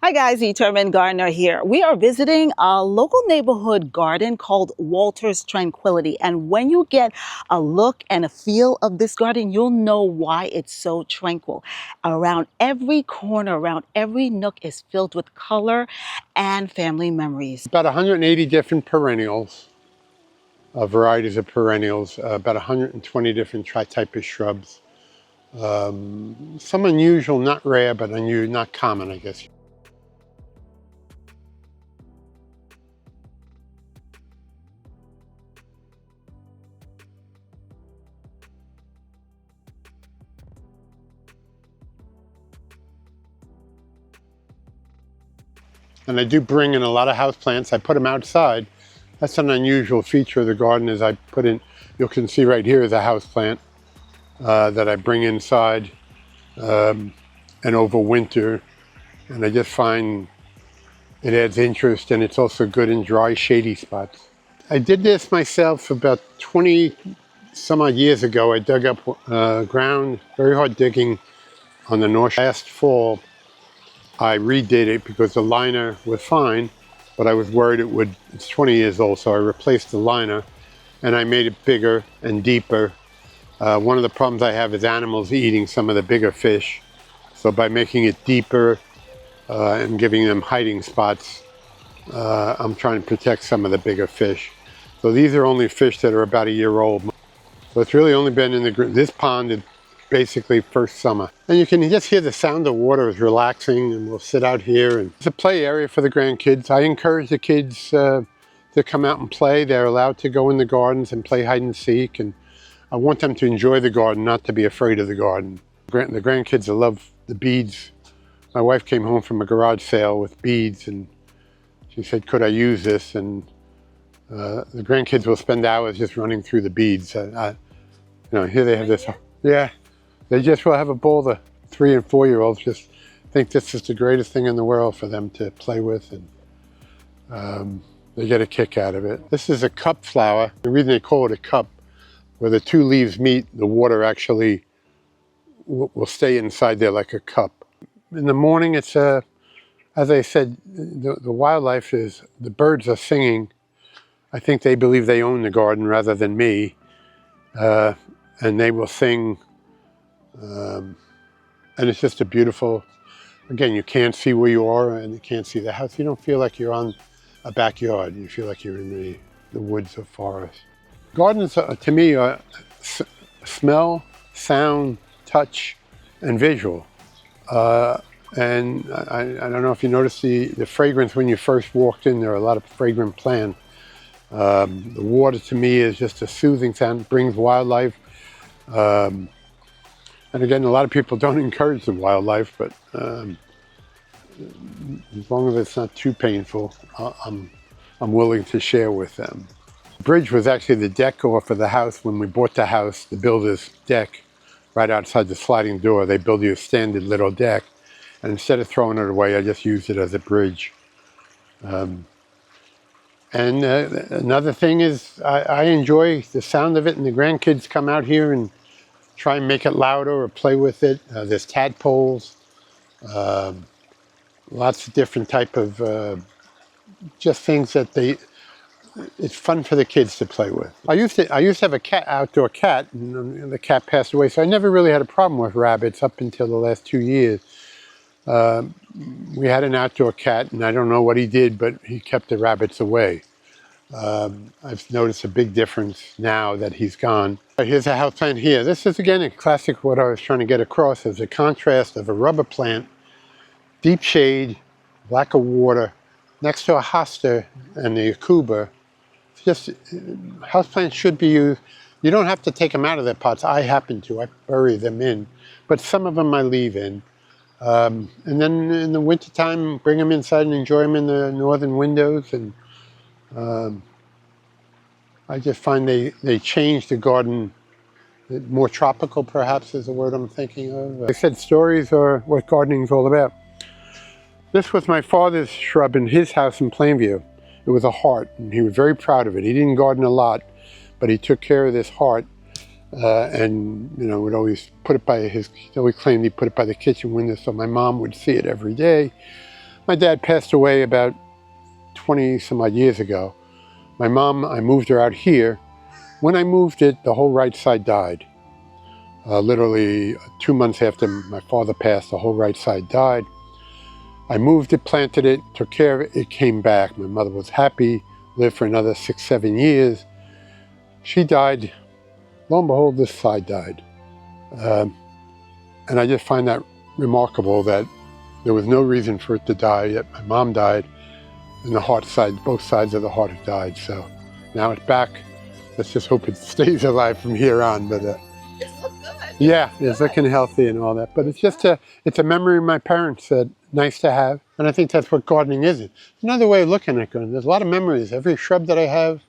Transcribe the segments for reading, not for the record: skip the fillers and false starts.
Hi guys, Determined Gardener here. We are visiting a local neighborhood garden called Walter's Tranquility. And when you get a look and a feel of this garden, you'll know why it's so tranquil. Around every corner, around every nook is filled with color and family memories. About 180 different perennials, varieties of perennials, about 120 different type of shrubs. Some unusual, not rare, but unusual, not common, I guess. And I do bring in a lot of houseplants. I put them outside. That's an unusual feature of the garden is I put in, you can see right here is a houseplant that I bring inside and over winter. And I just find it adds interest, and it's also good in dry, shady spots. I did this myself about 20 some odd years ago. I dug up ground, very hard digging on the north. Last fall, I redid it because the liner was fine, but I was worried it's 20 years old, so I replaced the liner and I made it bigger and deeper. One of the problems I have is animals eating some of the bigger fish. So by making it deeper and giving them hiding spots, I'm trying to protect some of the bigger fish. So these are only fish that are about a year old. So it's really only been in this pond basically first summer. And you can just hear the sound of water is relaxing, and we'll sit out here. And it's a play area for the grandkids. I encourage the kids to come out and play. They're allowed to go in the gardens and play hide and seek. And I want them to enjoy the garden, not to be afraid of the garden. The grandkids love the beads. My wife came home from a garage sale with beads, and she said, could I use this? And the grandkids will spend hours just running through the beads. Here they have this, yeah. They just will have a bowl. The 3- and 4-year-olds just think this is the greatest thing in the world for them to play with, and they get a kick out of it. This is a cup flower. The reason they call it a cup, where the two leaves meet, the water actually will stay inside there like a cup. In the morning, it's as I said, the wildlife is, the birds are singing. I think they believe they own the garden rather than me, and they will sing. And it's just a beautiful, again, you can't see where you are and you can't see the house. You don't feel like you're on a backyard. You feel like you're in the woods or forest. Gardens, to me, are smell, sound, touch, and visual. And I don't know if you noticed the fragrance when you first walked in. There are a lot of fragrant plants. The water, to me, is just a soothing sound, brings wildlife. And again, a lot of people don't encourage the wildlife, but as long as it's not too painful, I'm willing to share with them. The bridge was actually the deck off of the house. When we bought the house, the builder's deck, right outside the sliding door, they build you a standard little deck. And instead of throwing it away, I just used it as a bridge. Another thing is I enjoy the sound of it, and the grandkids come out here and try and make it louder or play with it. There's tadpoles, lots of different type of just things that it's fun for the kids to play with. I used to have a outdoor cat, and the cat passed away, so I never really had a problem with rabbits up until the last 2 years. We had an outdoor cat, and I don't know what he did, but he kept the rabbits away. I've noticed a big difference now that he's gone. Here's a houseplant here. This is, again, a classic what I was trying to get across is the contrast of a rubber plant, deep shade, lack of water, next to a hosta and the cuba. It's just, houseplants should be used. You don't have to take them out of their pots. I happen to. I bury them in. But some of them I leave in. And then in the wintertime, bring them inside and enjoy them in the northern windows. And I just find they change the garden. More tropical, perhaps, is the word I'm thinking of. I said stories are what gardening is all about. This was my father's shrub in his house in Plainview. It was a heart, and he was very proud of it. He didn't garden a lot, but he took care of this heart, and would always put it by he always claimed he put it by the kitchen window, so my mom would see it every day. My dad passed away about 20 some odd years ago. My mom, I moved her out here. When I moved it, the whole right side died. Literally 2 months after my father passed, the whole right side died. I moved it, planted it, took care of it, it came back. My mother was happy, lived for another 6, 7 years. She died, lo and behold, this side died. And I just find that remarkable that there was no reason for it to die, yet my mom died, and the heart side, both sides of the heart have died. So now it's back. Let's just hope it stays alive from here on. But It's look good. yeah, it's looking healthy and all that. But it's just it's a memory my parents said, nice to have. And I think that's what gardening is. It's another way of looking at gardening. There's a lot of memories. Every shrub that I have,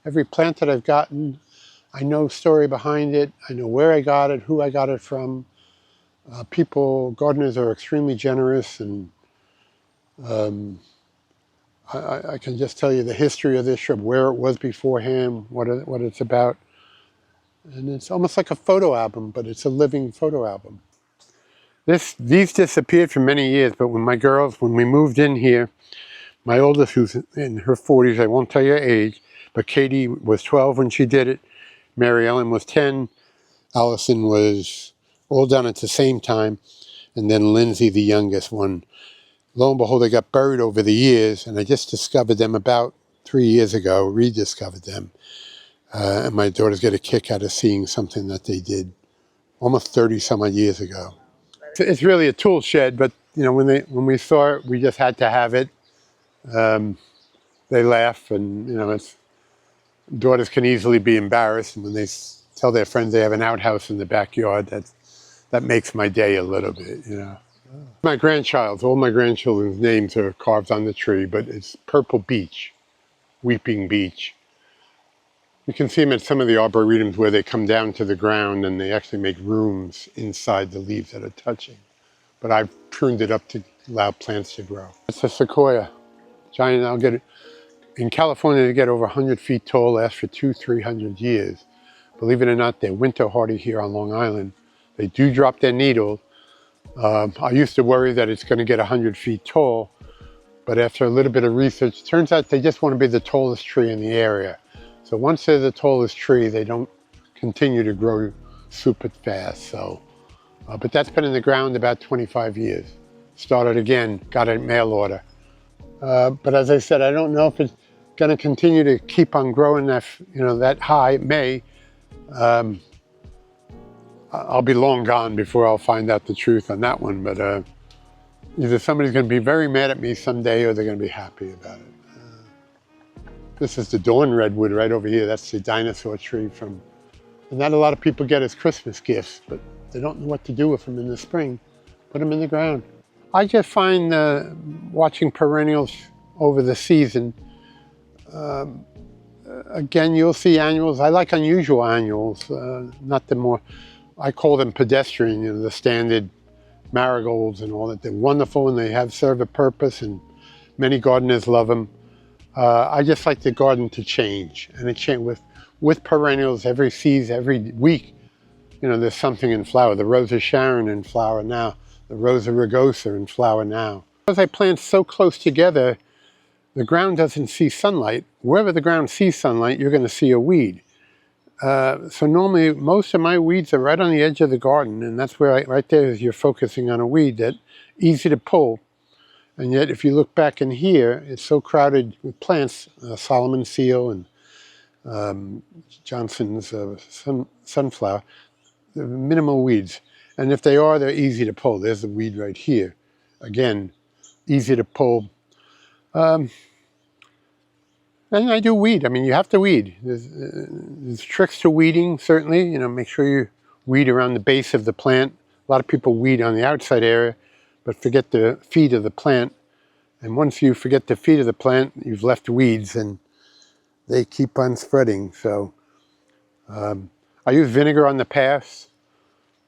every plant that I've gotten, I know story behind it. I know where I got it, who I got it from. Gardeners are extremely generous, and I can just tell you the history of this shrub, where it was beforehand, what it's about. And it's almost like a photo album, but it's a living photo album. These disappeared for many years, but when we moved in here, my oldest, who's in her 40s, I won't tell you her age, but Katie was 12 when she did it. Mary Ellen was 10. Allison was all done at the same time. And then Lindsay, the youngest one. Lo and behold, they got buried over the years, and I just discovered them about 3 years ago, rediscovered them. And my daughters get a kick out of seeing something that they did almost 30 some odd years ago. It's really a tool shed, but you know, when we saw it, we just had to have it. They laugh, and you know, daughters can easily be embarrassed, and when they tell their friends they have an outhouse in the backyard, that makes my day a little bit, you know. My grandchild, all my grandchildren's names are carved on the tree, but it's Purple Beech, Weeping Beech. You can see them at some of the arboretums where they come down to the ground and they actually make rooms inside the leaves that are touching. But I've pruned it up to allow plants to grow. It's a sequoia, giant. I'll get it. In California, they get over 100 feet tall, last for 200-300 years. Believe it or not, they're winter hardy here on Long Island. They do drop their needle. I used to worry that it's going to get 100 feet tall, but after a little bit of research, it turns out they just want to be the tallest tree in the area. So once they're the tallest tree, they don't continue to grow super fast. So, but that's been in the ground about 25 years. Started again, got a mail order. But as I said, I don't know if it's going to continue to keep on growing that, you know, that high. It may. I'll be long gone before I'll find out the truth on that one. But either somebody's going to be very mad at me someday, or they're going to be happy about it. This is the dawn redwood right over here. That's the dinosaur tree and that a lot of people get as Christmas gifts, but they don't know what to do with them in the spring. Put them in the ground. I just find watching perennials over the season, again, you'll see annuals. I like unusual annuals, not the more, I call them pedestrian, you know, the standard marigolds and all that. They're wonderful and they serve a purpose, and many gardeners love them. I just like the garden to change, and it change with perennials every season, every week. You know, there's something in flower. The Rose of Sharon in flower now. The Rosa rugosa in flower now. Because I plant so close together, the ground doesn't see sunlight. Wherever the ground sees sunlight, you're going to see a weed. So normally, most of my weeds are right on the edge of the garden, and that's where right there is you're focusing on a weed that's easy to pull. And yet, if you look back in here, it's so crowded with plants, Solomon seal and Johnson's sunflower, the minimal weeds. And if they are, they're easy to pull. There's the weed right here. Again, easy to pull. And I do weed. I mean, you have to weed. There's tricks to weeding, certainly. You know, make sure you weed around the base of the plant. A lot of people weed on the outside area, but forget the feet of the plant. And once you forget the feet of the plant, you've left weeds, and they keep on spreading. So I use vinegar on the paths.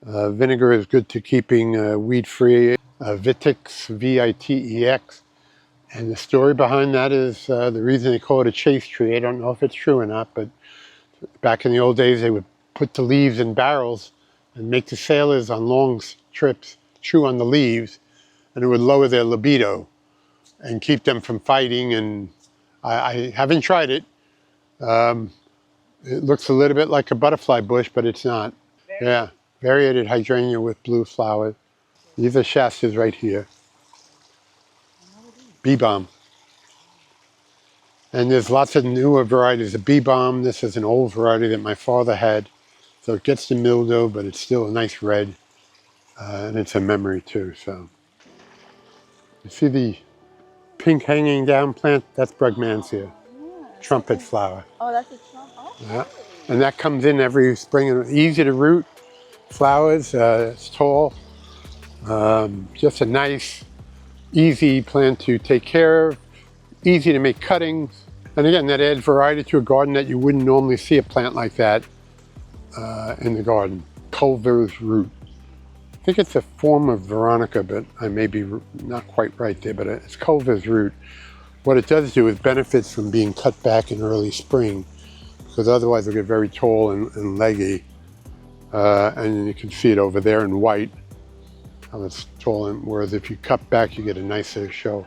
Vinegar is good to keeping weed-free. Vitex, V-I-T-E-X. And the story behind that is the reason they call it a chase tree. I don't know if it's true or not, but back in the old days, they would put the leaves in barrels and make the sailors on long trips chew on the leaves, and it would lower their libido. and keep them from fighting. And I haven't tried it. It looks a little bit like a butterfly bush, but it's not. Yeah, variated hydrangea with blue flowers. These are Shastas right here. Bee balm. And there's lots of newer varieties of bee balm. This is an old variety that my father had. So it gets the mildew, but it's still a nice red. And it's a memory too, so. You see the pink hanging down plant? That's Brugmansia, trumpet flower. Oh, that's a trumpet. Oh. Yeah. And that comes in every spring. And easy to root flowers. It's tall. Just a nice, easy plant to take care of. Easy to make cuttings. And again, that adds variety to a garden that you wouldn't normally see a plant like that in the garden. Culver's root. I think it's a form of Veronica, but I may be not quite right there, but it's Culver's root. What it does do is benefits from being cut back in early spring, because otherwise it'll get very tall and leggy. And you can see it over there in white, how it's tall, and whereas if you cut back, you get a nicer show.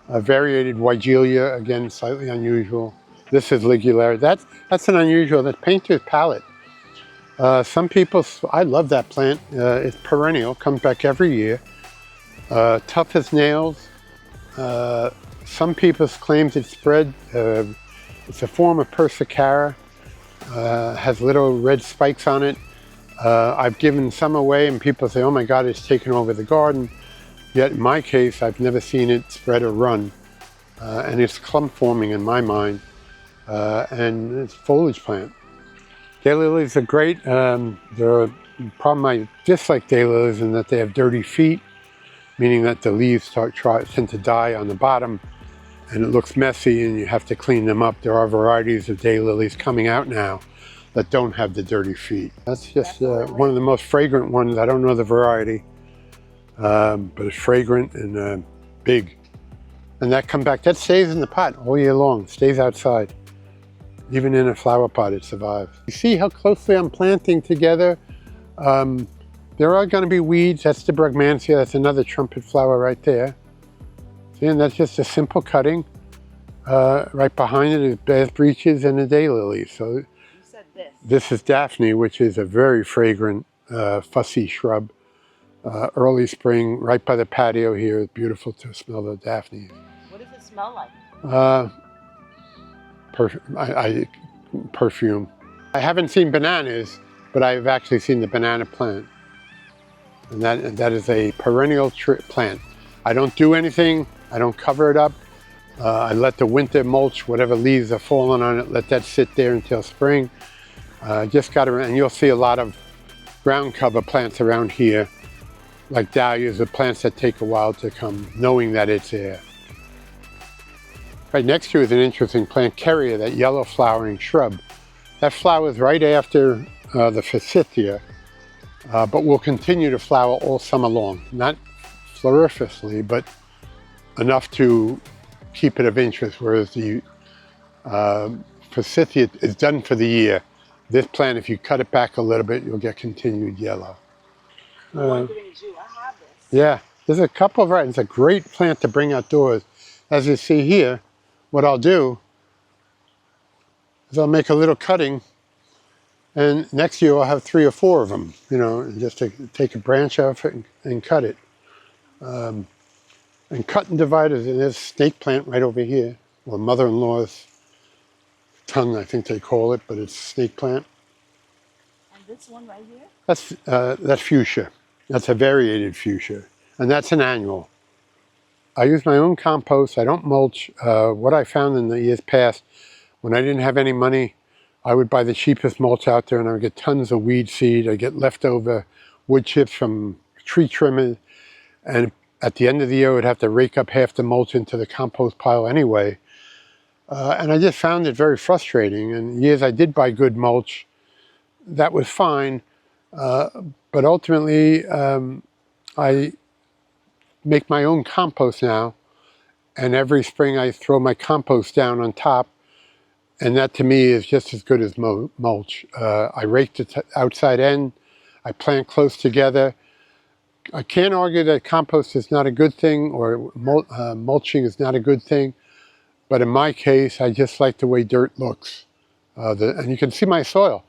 Variated Weigelia, again, slightly unusual. This is Ligularia. That's an unusual, that's painter's palette. Some people, I love that plant. It's perennial, comes back every year. Tough as nails. Some people's claims it's spread. It's a form of Persicara. Has little red spikes on it. I've given some away and people say, oh my God, it's taken over the garden. Yet in my case, I've never seen it spread or run. And it's clump forming in my mind. And it's a foliage plant. Daylilies are great. The problem I dislike daylilies is that they have dirty feet, meaning that the leaves tend to die on the bottom and it looks messy and you have to clean them up. There are varieties of daylilies coming out now that don't have the dirty feet. That's just one of the most fragrant ones. I don't know the variety, but it's fragrant and big. And that comes back, that stays in the pot all year long, stays outside. Even in a flower pot, it survives. You see how closely I'm planting together? There are going to be weeds. That's the Brugmansia. That's another trumpet flower right there. See, and that's just a simple cutting. Right behind it is bass breeches and a daylily. So you said this is Daphne, which is a very fragrant, fussy shrub. Early spring, right by the patio here. It's beautiful to smell the Daphne. What does it smell like? Perfume. I haven't seen bananas, but I've actually seen the banana plant. And that is a perennial plant. I don't do anything. I don't cover it up. I let the winter mulch, whatever leaves are falling on it, let that sit there until spring. Just got to, and you'll see a lot of ground cover plants around here, like dahlias, or plants that take a while to come, knowing that it's there. Right next to it is an interesting plant, Carrier, that yellow flowering shrub. That flowers right after the forsythia, but will continue to flower all summer long. Not florifiously, but enough to keep it of interest, whereas the forsythia is done for the year. This plant, if you cut it back a little bit, you'll get continued yellow. Yeah, there's a couple of varieties. It's a great plant to bring outdoors. As you see here, what I'll do is I'll make a little cutting, and next year I'll have 3 or 4 of them, you know, just to take a branch off it and cut it. And cut and divide it. And there's a snake plant right over here, or mother-in-law's tongue, I think they call it, but it's a snake plant. And this one right here? That's fuchsia. That's a variated fuchsia, and that's an annual. I use my own compost. I don't mulch. What I found in the years past, when I didn't have any money, I would buy the cheapest mulch out there and I would get tons of weed seed. I get leftover wood chips from tree trimmers. And at the end of the year, I would have to rake up half the mulch into the compost pile anyway. And I just found it very frustrating. And years I did buy good mulch, that was fine. But ultimately, I make my own compost now, and every spring I throw my compost down on top, and that to me is just as good as mulch. I rake the outside end, I plant close together, I can't argue that compost is not a good thing, or mulching is not a good thing. But in my case, I just like the way dirt looks. And you can see my soil.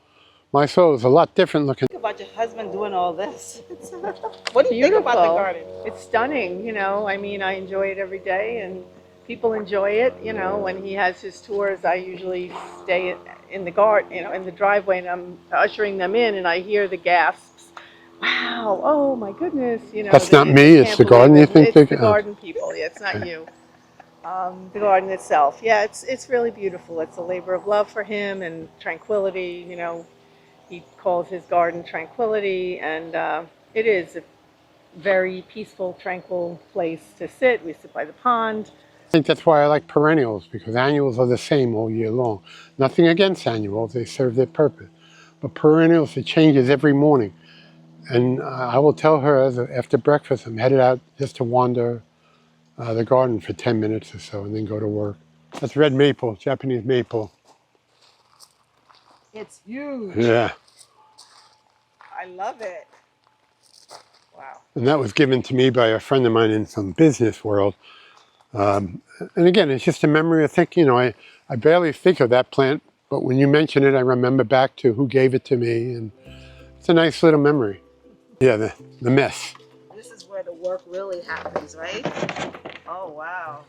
My soil is a lot different looking. Think about your husband doing all this. What do you think about the garden? It's stunning, you know. I mean, I enjoy it every day, and people enjoy it. You know, when he has his tours, I usually stay in the garden, you know, in the driveway, and I'm ushering them in, and I hear the gasps. Wow! Oh my goodness! You know, That's not me. It's the garden. You think it's the garden people? Yeah, it's not you. The garden itself. Yeah, it's really beautiful. It's a labor of love for him and tranquility. You know, he calls his garden tranquility, and it is a very peaceful, tranquil place to sit. We sit by the pond. I think that's why I like perennials, because annuals are the same all year long. Nothing against annuals, they serve their purpose. But perennials, it changes every morning. And I will tell her after breakfast, I'm headed out just to wander the garden for 10 minutes or so and then go to work. That's red maple, Japanese maple. It's huge. Yeah. I love it. Wow. And that was given to me by a friend of mine in some business world. And again, it's just a memory of thinking, you know, I barely think of that plant, but when you mention it, I remember back to who gave it to me, and it's a nice little memory. Yeah, the mess. This is where the work really happens, right? Oh, wow.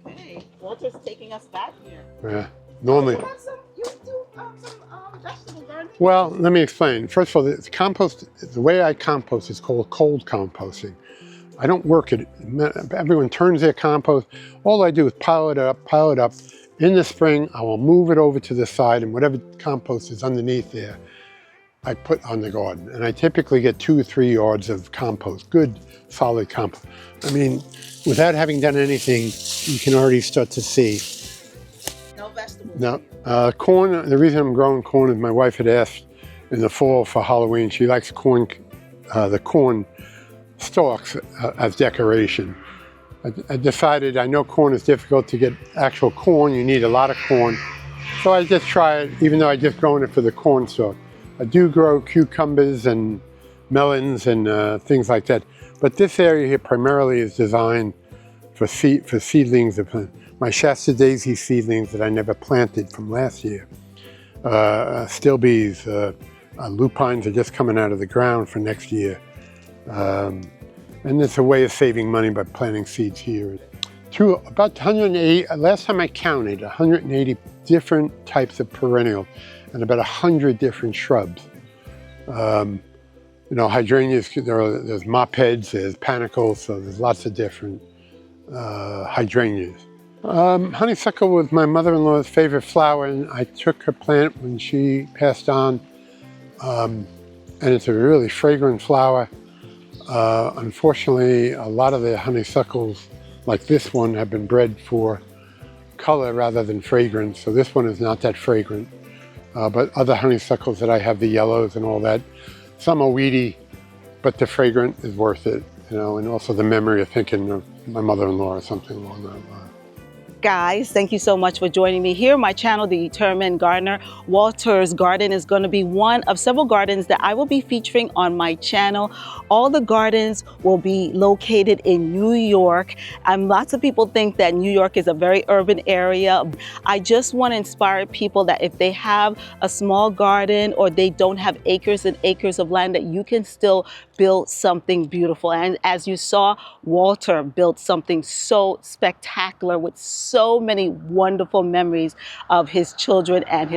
Okay. Walter's taking us back here. Yeah, normally. You do some vegetable gardening? Well, let me explain. First of all, the compost, the way I compost is called cold composting. I don't work it. Everyone turns their compost. All I do is pile it up. In the spring, I will move it over to the side, and whatever compost is underneath there, I put on the garden. And I typically get 2 or 3 yards of compost, good, solid compost. I mean, without having done anything, you can already start to see. No vegetables? No. Corn, the reason I'm growing corn is my wife had asked in the fall for Halloween. She likes corn, the corn stalks as decoration. I decided, I know corn is difficult to get actual corn. You need a lot of corn. So I just try it, even though I just grown it for the corn stalk. I do grow cucumbers and melons and things like that. But this area here primarily is designed for seedlings. My Shasta daisy seedlings that I never planted from last year. Stilbees, lupines are just coming out of the ground for next year. And it's a way of saving money by planting seeds here. To about 180, last time I counted, 180 different types of perennials and about 100 different shrubs. You know, hydrangeas, there's mop heads, there's panicles, so there's lots of different hydrangeas. Honeysuckle was my mother-in-law's favorite flower, and I took her plant when she passed on. And it's a really fragrant flower. Unfortunately, a lot of the honeysuckles, like this one, have been bred for color rather than fragrance. So this one is not that fragrant. But other honeysuckles that I have, the yellows and all that, some are weedy, but the fragrant is worth it, you know, and also the memory of thinking of my mother-in-law or something along that line. Guys, thank you so much for joining me here. My channel, The Determined Gardener. Walter's garden is going to be one of several gardens that I will be featuring on my channel. All the gardens will be located in New York. Lots of people think that New York is a very urban area. I just want to inspire people that if they have a small garden or they don't have acres and acres of land, that you can still build something beautiful. And as you saw, Walter built something so spectacular with so many wonderful memories of his children and his